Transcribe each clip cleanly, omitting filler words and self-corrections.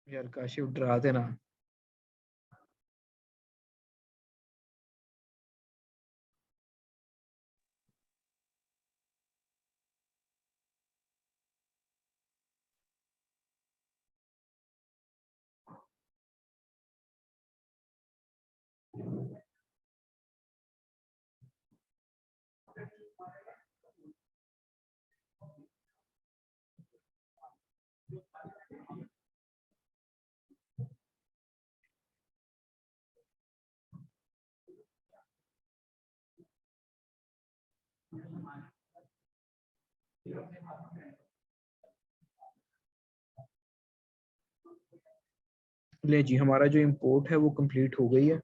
यार काशिफ डरा देना। ले जी, हमारा जो इंपोर्ट है वो कंप्लीट हो गई है।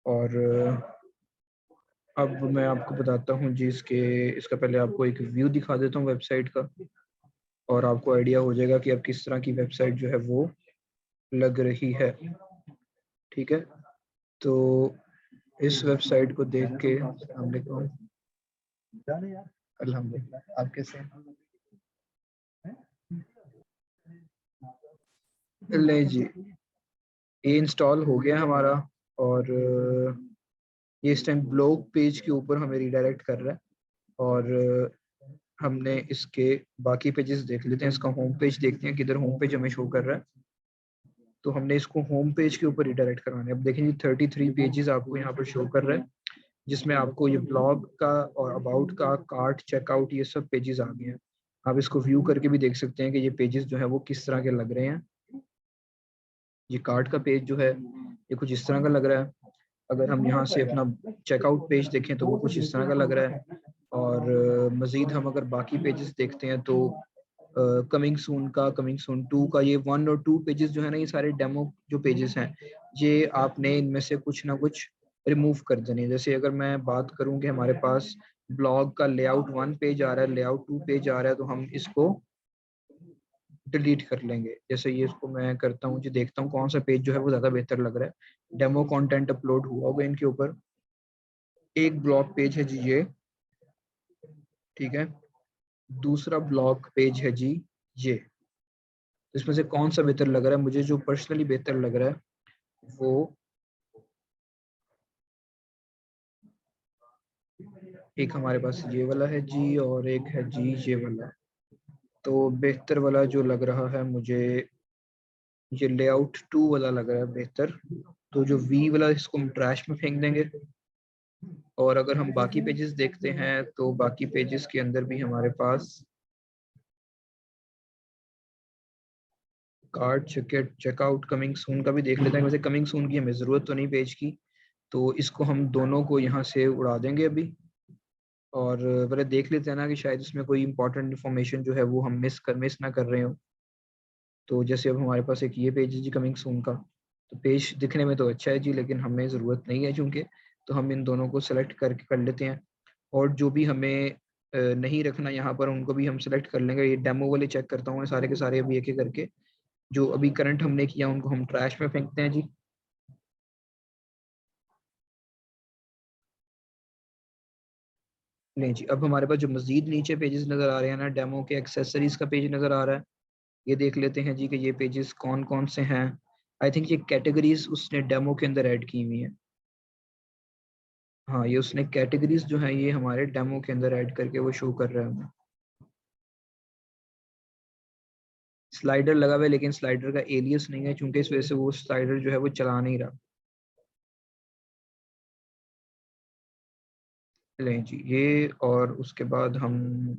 और अब मैं आपको बताता हूँ जी इसका पहले आपको एक व्यू दिखा देता हूँ वेबसाइट का, और आपको आइडिया हो जाएगा कि अब किस तरह की वेबसाइट जो है वो लग रही है। ठीक है, तो इस वेबसाइट को देख के हमने कहा अल्हम्दुलिल्लाह, आप कैसे हैं? ले जी, ये इंस्टॉल हो गया हमारा। और ये इस टाइम ब्लॉग पेज के ऊपर हमें रिडायरेक्ट कर रहा है। और हमने इसके बाकी पेजेस देख लेते हैं। इसका होम पेज देखते हैं, किधर होम पेज हमें शो कर रहा है। तो हमने इसको होम पेज के ऊपर रिडायरेक्ट करवाना है। अब देखेंगे 33 पेजेस आपको यहाँ पर शो कर रहा है, जिसमें आपको ये ब्लॉग का और अबाउट का, कार्ट, चेकआउट, ये सब पेजेस आ गए हैं। आप इसको व्यू करके भी देख सकते हैं कि ये पेजेस जो है वो किस तरह के लग रहे हैं। ये कार्ट का पेज जो है ये कुछ इस तरह का लग रहा है। अगर हम यहाँ से अपना चेकआउट पेज देखें तो वो कुछ इस तरह का लग रहा है। और मजीद हम अगर बाकी पेजेस देखते हैं तो कमिंग सून का, कमिंग सून 2 का, ये 1 और 2 पेजेस जो है ना, ये सारे डेमो जो पेजेस हैं, ये आपने इनमें से कुछ ना कुछ रिमूव कर देने। जैसे अगर मैं बात करूं कि हमारे पास ब्लॉग का लेआउट 1 पेज आ रहा है, लेआउट 2 पेज आ रहा है, तो हम इसको डिलीट कर लेंगे। जैसे ये इसको मैं करता हूँ जी, देखता हूँ कौन सा पेज जो है वो ज्यादा बेहतर लग रहा है। डेमो कंटेंट अपलोड हुआ होगा इनके ऊपर। एक ब्लॉग पेज है जी ये, ठीक है। दूसरा ब्लॉग पेज है जी ये। तो इसमें से कौन सा बेहतर लग रहा है? मुझे जो पर्सनली बेहतर लग रहा है वो एक हमारे पास ये वाला है जी, और एक है जी ये वाला। तो बेहतर वाला जो लग रहा है मुझे, ये लेआउट 2 वाला लग रहा है बेहतर। तो जो वी वाला, इसको हम ट्रैश में फेंक देंगे। और अगर हम बाकी पेजेस देखते हैं तो बाकी पेजेस के अंदर भी हमारे पास card, checkout, checkout, coming soon का भी देख लेते हैं। वैसे कमिंग सून की हमें ज़रूरत तो नहीं पेज की, तो इसको हम दोनों को यहाँ से उड़ा देंगे अभी। और पहले देख लेते हैं ना कि शायद इसमें कोई इंपॉर्टेंट इन्फॉर्मेशन जो है वो हम मिस ना कर रहे हो। तो जैसे अब हमारे पास एक ये पेज है जी कमिंग सून का, तो पेज दिखने में तो अच्छा है जी, लेकिन हमें ज़रूरत नहीं है चूँकि। तो हम इन दोनों को सेलेक्ट करके कर लेते हैं। और जो भी हमें नहीं रखना यहाँ पर, उनको भी हम सेलेक्ट कर लेंगे। ये डेमो वाले चेक करता हूँ मैं सारे के सारे अभी एक एक करके। जो अभी करंट हमने किया उनको हम ट्रैश में फेंकते हैं जी। नहीं जी, अब हमारे पास जो मजीद नीचे पेजेस नज़र आ रहे हैं ना, डेमो के एक्सेसरीज का पेज नज़र आ रहा है। ये देख लेते हैं जी कि ये पेजेस कौन कौन से हैं। आई थिंक ये कैटेगरीज उसने डेमो के अंदर ऐड की हुई हैं। हाँ, ये उसने कैटेगरीज जो है ये हमारे डेमो के अंदर ऐड करके वो शो कर रहा है हमें। स्लाइडर लगा हुआ है, लेकिन स्लाइडर का एलियस नहीं है, चूंकि इस वजह से वो स्लाइडर जो है वो चला नहीं रहा। लें जी ये, और उसके बाद हम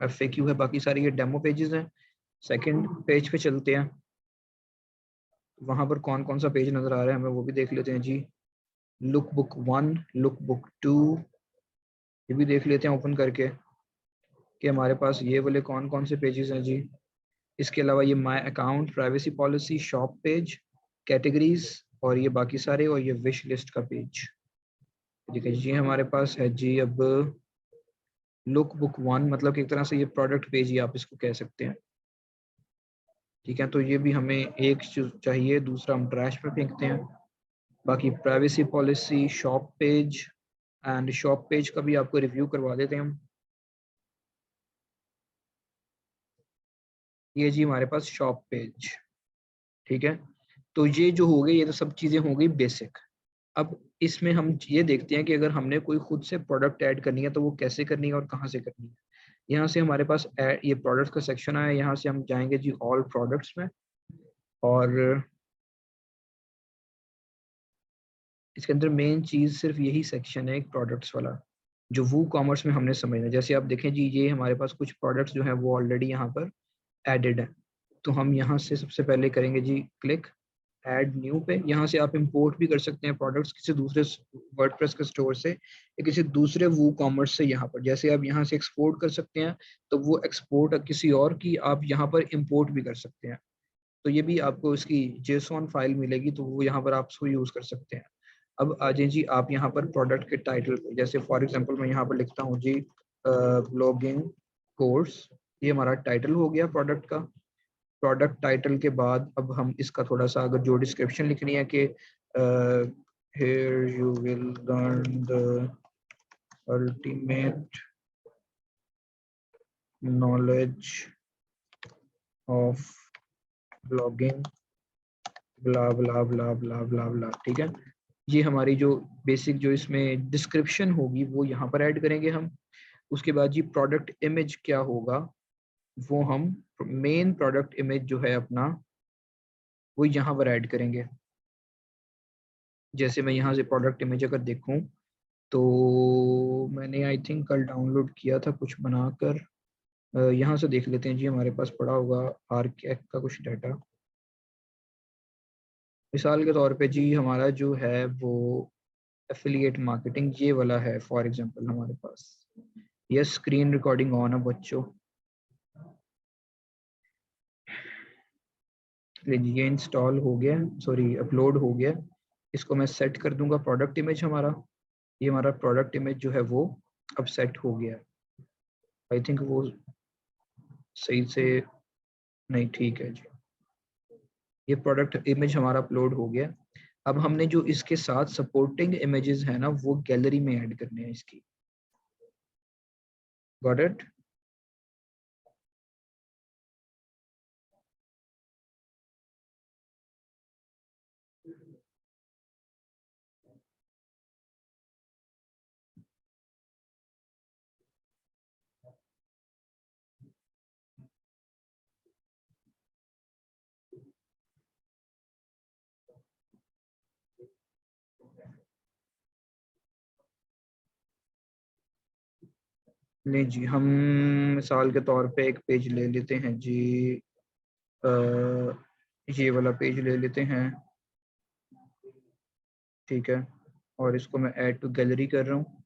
FAQ है, बाकी सारी ये डेमो पेजेस हैं। सेकंड पेज पे चलते हैं, वहां पर कौन कौन सा पेज नजर आ रहा है हमें वो भी देख लेते हैं जी। लुक बुक 1, लुक बुक 2, ये भी देख लेते हैं ओपन करके कि हमारे पास ये वाले कौन कौन से पेजेस हैं जी। इसके अलावा ये my account, privacy policy, shop page, categories, और ये बाकी सारे, और ये विश लिस्ट का पेज। ठीक है जी, हमारे पास है जी अब लुक बुक 1, मतलब कि एक तरह से ये प्रोडक्ट पेज ही आप इसको कह सकते हैं। ठीक है, तो ये भी हमें एक चीज चाहिए, दूसरा हम ट्रैश पे फेंकते हैं। बाकी privacy policy, shop page, and shop page का भी आपको रिव्यू करवा देते हैं हम। ये जी हमारे पास शॉप पेज। ठीक है, तो ये जो हो गई, ये तो सब चीज़ें हो गई बेसिक। अब इसमें हम ये देखते हैं कि अगर हमने कोई खुद से प्रोडक्ट ऐड करनी है तो वो कैसे करनी है और कहाँ से करनी है। यहाँ से हमारे पास ये प्रोडक्ट्स का सेक्शन आया, यहाँ से हम जाएंगे जी ऑल प्रोडक्ट्स में, और इसके अंदर मेन चीज़ सिर्फ यही सेक्शन है एक प्रोडक्ट्स वाला, जो वो कॉमर्स में हमने समझना है। जैसे आप देखें जी, ये हमारे पास कुछ प्रोडक्ट्स जो है वो ऑलरेडी यहाँ पर एडेड है। तो हम यहाँ से सबसे पहले करेंगे जी क्लिक ऐड न्यू पे। यहाँ से आप इंपोर्ट भी कर सकते हैं प्रोडक्ट्स किसी दूसरे वर्डप्रेस के स्टोर से या किसी दूसरे वो कॉमर्स से। यहाँ पर जैसे आप यहाँ से एक्सपोर्ट कर सकते हैं, तो वो एक्सपोर्ट किसी और की आप यहाँ पर इंपोर्ट भी कर सकते हैं। तो ये भी आपको इसकी जेसॉन फाइल मिलेगी, तो वो यहाँ पर आप उसको यूज़ कर सकते हैं। अब आ जाए जी आप यहाँ पर प्रोडक्ट के टाइटल पे, जैसे फॉर एग्जांपल मैं यहाँ पर लिखता हूँ जी ब्लॉगिंग कोर्स, ये हमारा टाइटल हो गया प्रोडक्ट का। प्रोडक्ट टाइटल के बाद अब हम इसका थोड़ा सा अगर जो डिस्क्रिप्शन लिखनी है कि here you will learn the ultimate knowledge of blogging blah blah blah blah blah blah, ठीक है। ये हमारी जो बेसिक जो इसमें डिस्क्रिप्शन होगी वो यहाँ पर ऐड करेंगे हम। उसके बाद जी प्रोडक्ट इमेज क्या होगा, वो हम मेन प्रोडक्ट इमेज जो है अपना वो यहाँ पर ऐड करेंगे। जैसे मैं यहाँ से प्रोडक्ट इमेज अगर देखूँ तो मैंने आई थिंक कल डाउनलोड किया था कुछ बनाकर। यहाँ से देख लेते हैं जी, हमारे पास पड़ा होगा आर्कैक का कुछ डाटा। मिसाल के तौर पे जी हमारा जो है वो एफिलिएट मार्केटिंग ये वाला है फॉर एग्जांपल हमारे पास। ये स्क्रीन रिकॉर्डिंग ऑन है बच्चों, ये इंस्टॉल हो गया, सॉरी अपलोड हो गया। इसको मैं सेट कर दूंगा प्रोडक्ट इमेज हमारा। ये हमारा प्रोडक्ट इमेज जो है वो अब सेट हो गया है। आई थिंक वो सही से नहीं, ठीक है जी। ये प्रोडक्ट इमेज हमारा अपलोड हो गया। अब हमने जो इसके साथ सपोर्टिंग इमेजेस है ना वो गैलरी में ऐड करने हैं इसकी। Got it? नहीं जी, हम मिसाल के तौर पे एक पेज ले लेते हैं जी, ये वाला पेज ले लेते हैं, ठीक है। और इसको मैं ऐड टू गैलरी कर रहा हूँ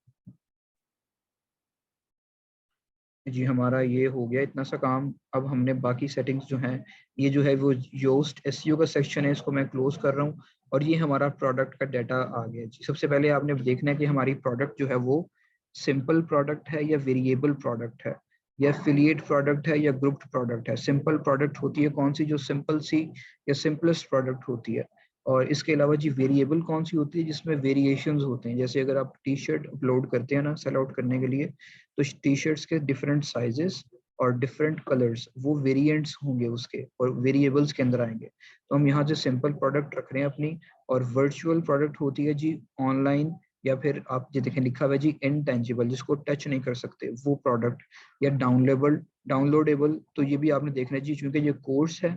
जी। हमारा ये हो गया इतना सा काम। अब हमने बाकी सेटिंग्स जो हैं, ये जो है वो योस्ट एसईओ का सेक्शन है, इसको मैं क्लोज कर रहा हूँ। और ये हमारा प्रोडक्ट का डाटा आ गया जी। सबसे पहले आपने देखना है कि हमारी प्रोडक्ट जो है वो सिंपल प्रोडक्ट है या वेरिएबल प्रोडक्ट है, या एफिलिएट प्रोडक्ट है या ग्रुप्ड प्रोडक्ट है। सिंपल प्रोडक्ट होती है कौन सी, जो सिंपल सी या सिंपलेस्ट प्रोडक्ट होती है। और इसके अलावा जी वेरिएबल कौन सी होती है, जिसमें वेरिएशंस होते हैं। जैसे अगर आप टी शर्ट अपलोड करते हैं ना सेल आउट करने के लिए, तो टी शर्ट्स के डिफरेंट साइजेस और डिफरेंट कलर्स वो वेरिएंट्स होंगे उसके, और वेरिएबल्स के अंदर आएंगे। तो हम यहाँ से सिंपल प्रोडक्ट रख रहे हैं अपनी। और वर्चुअल प्रोडक्ट होती है जी ऑनलाइन, या फिर आप ये देखें लिखा हुआ है जी इनटेंजिबल, जिसको टच नहीं कर सकते वो प्रोडक्ट। या डाउनलोडेबल, तो ये भी आपने देखना है जी, क्योंकि ये कोर्स है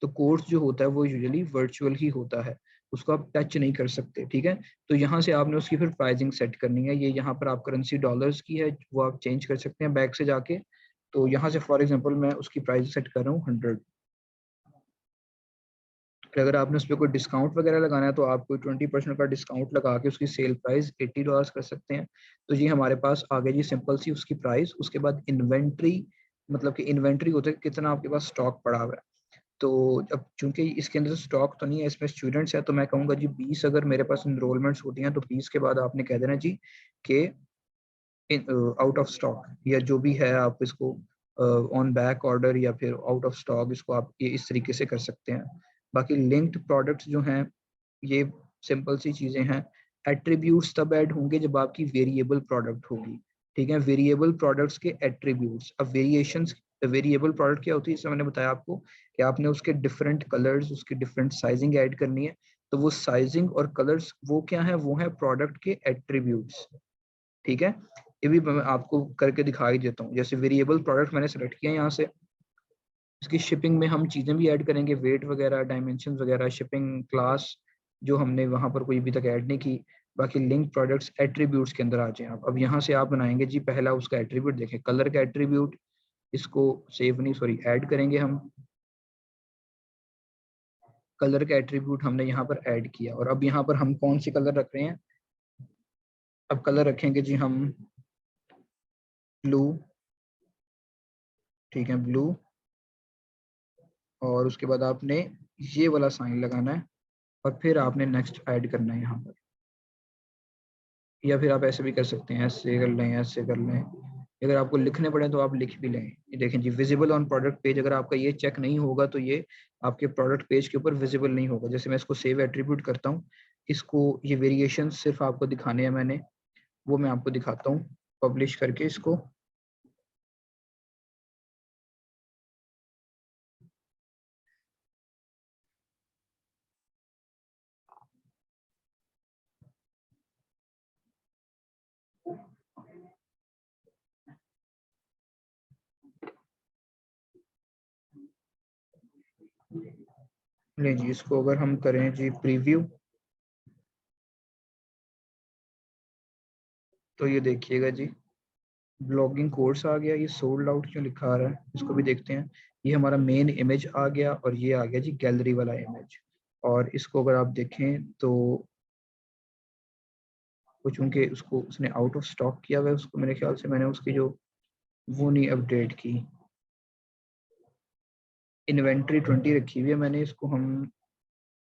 तो कोर्स जो होता है वो यूजुअली वर्चुअल ही होता है, उसको आप टच नहीं कर सकते, ठीक है। तो यहाँ से आपने उसकी फिर प्राइसिंग सेट करनी है। ये यहाँ पर आप करेंसी डॉलर्स की है, वो आप चेंज कर सकते हैं बैक से जाके। तो यहाँ से फॉर एग्जांपल मैं उसकी प्राइस सेट कर रहा हूँ 100। अगर आपने उस पर कोई डिस्काउंट वगैरह लगाना है तो आप कोई 20% का डिस्काउंट लगा के उसकी सेल प्राइस $80 कर सकते हैं। तो ये हमारे पास आ गई जी सिंपल सी उसकी प्राइस। उसके बाद इन्वेंट्री, मतलब कि इन्वेंट्री होता है कितना आपके पास स्टॉक पड़ा हुआ है। तो अब चूंकि इसके अंदर स्टॉक तो नहीं है, इसमें स्टूडेंट्स है, तो मैं कहूँगा जी 20 अगर मेरे पास इनरोलमेंट्स होती हैं तो 20 के बाद आपने कह देना जी कि आउट ऑफ स्टॉक, या जो भी है आप इसको ऑन बैक ऑर्डर या फिर आउट ऑफ स्टॉक, इसको आप ये इस तरीके से कर सकते हैं। बाकी लिंक्ड प्रोडक्ट्स जो हैं ये सिंपल सी चीज़ें हैं। एट्रीब्यूट्स तब ऐड होंगे जब आपकी वेरिएबल प्रोडक्ट होगी, ठीक है। वेरिएबल प्रोडक्ट्स के एट्रीब्यूट्स, अब वेरिएशंस वेरिएबल प्रोडक्ट क्या होती है, इसमें मैंने बताया आपको कि आपने उसके डिफरेंट कलर्स, उसकी डिफरेंट साइजिंग ऐड करनी है। तो वो साइजिंग और कलर्स वो क्या है, वो है प्रोडक्ट के एट्रीब्यूट्स। ठीक है, ये भी मैं आपको करके दिखा ही देता हूँ। जैसे वेरिएबल प्रोडक्ट मैंने सेलेक्ट किया यहाँ से, इसकी शिपिंग में हम चीज़ें भी ऐड करेंगे, वेट वगैरह, डायमेंशन वगैरह, शिपिंग क्लास जो हमने वहाँ पर कोई अभी तक ऐड नहीं की। बाकी लिंक प्रोडक्ट्स एट्रीब्यूट्स के अंदर आ जाए आप। अब यहाँ से आप बनाएंगे जी पहला उसका एट्रीब्यूट, देखें कलर का एट्रीब्यूट, इसको सेव नहीं सॉरी ऐड करेंगे हम। कलर का एट्रीब्यूट हमने यहाँ पर ऐड किया, और अब यहाँ पर हम कौन सी कलर रख रहे हैं, अब कलर रखेंगे जी हम ब्लू। ठीक है, ब्लू। और उसके बाद आपने ये वाला साइन लगाना है, और फिर आपने नेक्स्ट ऐड करना है यहाँ पर। या फिर आप ऐसे भी कर सकते हैं, ऐसे कर लें, ऐसे कर लें। अगर आपको लिखने पड़े तो आप लिख भी लें। ये देखें जी, विजिबल ऑन प्रोडक्ट पेज, अगर आपका ये चेक नहीं होगा तो ये आपके प्रोडक्ट पेज के ऊपर विजिबल नहीं होगा। जैसे मैं इसको सेव एट्रीब्यूट करता हूँ, इसको ये वेरिएशन सिर्फ आपको दिखाने हैं मैंने, वो मैं आपको दिखाता हूँ पब्लिश करके इसको। नहीं जी, इसको अगर हम करें जी प्रीव्यू, तो ये देखिएगा जी, ब्लॉगिंग कोर्स आ गया, ये सोल्ड आउट क्यों लिखा आ रहा है, इसको भी देखते हैं। ये हमारा मेन इमेज आ गया, और ये आ गया जी गैलरी वाला इमेज। और इसको अगर आप देखें तो कुछ उनके उसको उसने आउट ऑफ स्टॉक किया हुआ है, उसको मेरे ख्याल से मैंने उसकी जो वो नहीं अपडेट की, इन्वेंट्री 20 रखी हुई है मैंने, इसको हम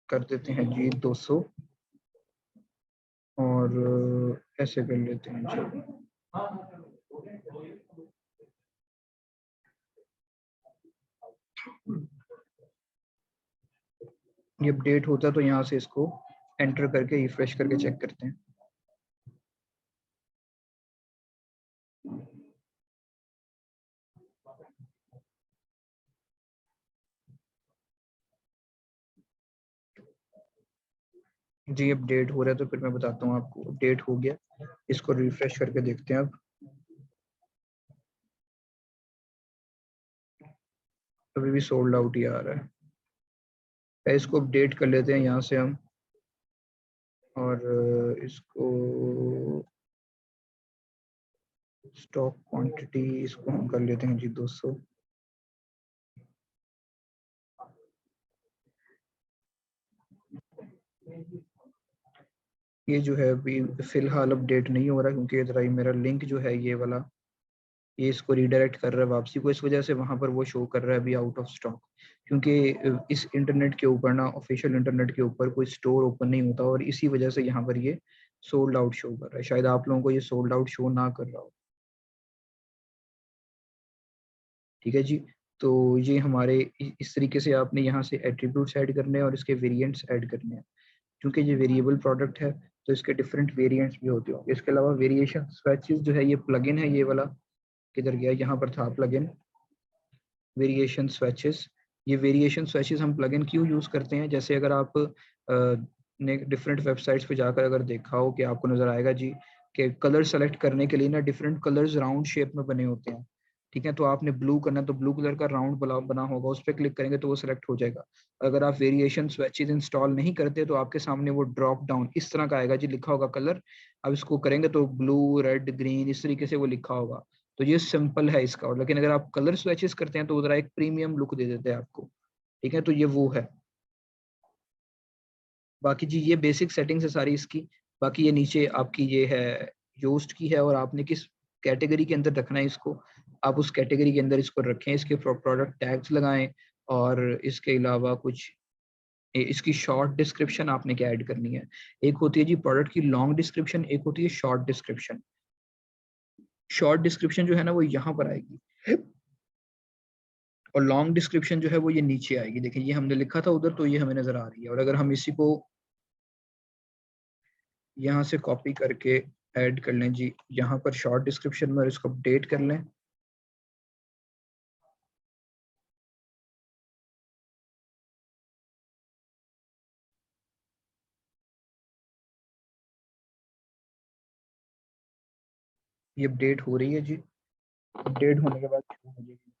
कर देते हैं जी 200, और ऐसे कर लेते हैं जी। ये अपडेट होता है तो यहाँ से इसको एंटर करके रिफ्रेश करके चेक करते हैं। जी अपडेट हो रहा है, तो फिर मैं बताता हूँ आपको, अपडेट हो गया, इसको रिफ्रेश करके देखते हैं। अब अभी भी सोल्ड आउट ही आ रहा है। इसको अपडेट कर लेते हैं यहाँ से हम, और इसको स्टॉक क्वांटिटी इसको हम कर लेते हैं जी 200। ये जो है अभी फिलहाल अपडेट नहीं हो रहा, क्योंकि इधर मेरा लिंक जो है ये वाला, ये इसको रीडायरेक्ट कर रहा है वापसी को, इस वजह से वहां पर वो शो कर रहा है अभी आउट ऑफ स्टॉक। क्योंकि इस इंटरनेट के ऊपर ना, ऑफिशियल इंटरनेट के ऊपर कोई स्टोर ओपन नहीं होता, और इसी वजह से यहाँ पर ये सोल्ड आउट शो कर रहा है। शायद आप लोगों को ये सोल्ड आउट शो ना कर रहा हो। ठीक है जी, तो ये हमारे इस तरीके से आपने यहाँ से एट्रीब्यूट्स ऐड करने हैं और इसके वेरिएंट्स ऐड करने हैं। क्योंकि ये वेरिएबल प्रोडक्ट है तो इसके डिफरेंट वेरिएंट्स भी होते होंगे। इसके अलावा वेरिएशन स्वेचेस जो है, ये प्लगइन है, ये वाला किधर गया, यहाँ पर था प्लगइन वेरिएशन स्वेचेस। ये वेरिएशन स्वेचेस हम प्लगइन क्यों यूज करते हैं, जैसे अगर आप ने डिफरेंट वेबसाइट्स पे जाकर अगर देखा हो कि आपको नजर आएगा जी कि कलर सेलेक्ट करने के लिए ना डिफरेंट कलर्स राउंड शेप में बने होते हैं। ठीक है, तो आपने ब्लू करना है तो ब्लू कलर का राउंड बना होगा, उस पर क्लिक करेंगे तो वो सिलेक्ट हो जाएगा। अगर आप वेरिएशन स्वेचेस इंस्टॉल नहीं करते तो आपके सामने वो ड्रॉप डाउन इस तरह का आएगा जी, लिखा होगा कलर। अब इसको करेंगे तो ब्लू, रेड, ग्रीन इस तरीके से वो लिखा होगा। तो ये सिंपल है इसका, और लेकिन अगर आप कलर स्वेचेस करते हैं तो वो जरा एक प्रीमियम लुक दे देते हैं आपको। ठीक है, तो ये वो है। बाकी जी ये बेसिक सेटिंग्स है सारी इसकी। बाकी ये नीचे आपकी ये है योस्ट की है, और आपने किस कैटेगरी के अंदर रखना है इसको, आप उस कैटेगरी के अंदर इसको रखें। इसके प्रोडक्ट टैग्स लगाएं, और इसके अलावा कुछ इसकी शॉर्ट डिस्क्रिप्शन आपने क्या ऐड करनी है। एक होती है जी प्रोडक्ट की लॉन्ग डिस्क्रिप्शन, एक होती है शॉर्ट डिस्क्रिप्शन। शॉर्ट डिस्क्रिप्शन जो है ना वो यहाँ पर आएगी, और लॉन्ग डिस्क्रिप्शन जो है वो ये नीचे आएगी। देखिए ये हमने लिखा था उधर, तो ये हमें नजर आ रही है। और अगर हम इसी को यहाँ से कॉपी करके ऐड कर लें जी यहाँ पर शॉर्ट डिस्क्रिप्शन में, और इसको अपडेट कर लें, ये अपडेट हो रही है जी, अपडेट होने के बाद शुरू हो जाएगी।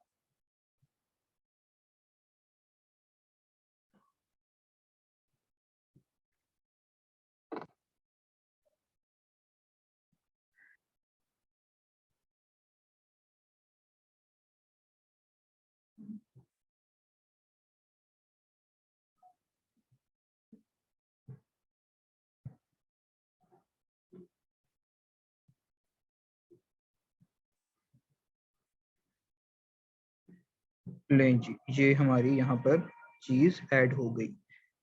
लें जी, ये हमारी यहाँ पर चीज़ ऐड हो गई।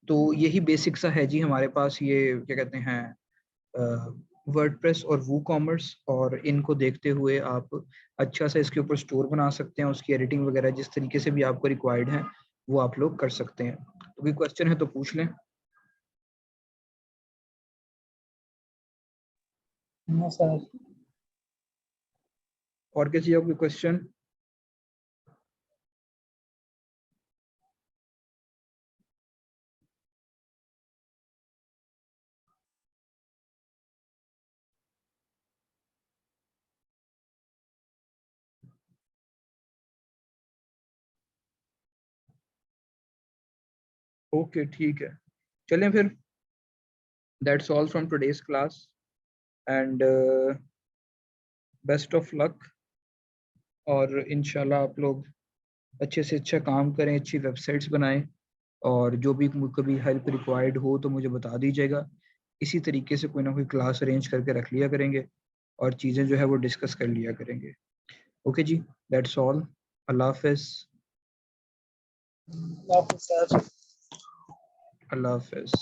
तो यही बेसिक सा है जी हमारे पास, ये क्या कहते हैं वर्डप्रेस और वू कॉमर्स, और इनको देखते हुए आप अच्छा सा इसके ऊपर स्टोर बना सकते हैं। उसकी एडिटिंग वगैरह जिस तरीके से भी आपको रिक्वायर्ड है वो आप लोग कर सकते हैं। तो कोई क्वेश्चन है तो पूछ लें। सर। और किसी का कोई क्वेश्चन? ओके ठीक है, चलें फिर। That's all from today's class, and best of luck. और इंशाल्लाह आप लोग अच्छे से अच्छा काम करें, अच्छी वेबसाइट्स बनाएं, और जो भी कभी हेल्प रिक्वायर्ड हो तो मुझे बता दीजिएगा। इसी तरीके से कोई ना कोई क्लास अरेंज करके रख लिया करेंगे और चीज़ें जो है वो डिस्कस कर लिया करेंगे। Okay ji, that's all. अल्लाह हाफिज़। सर। अल्लाह हाफिज़।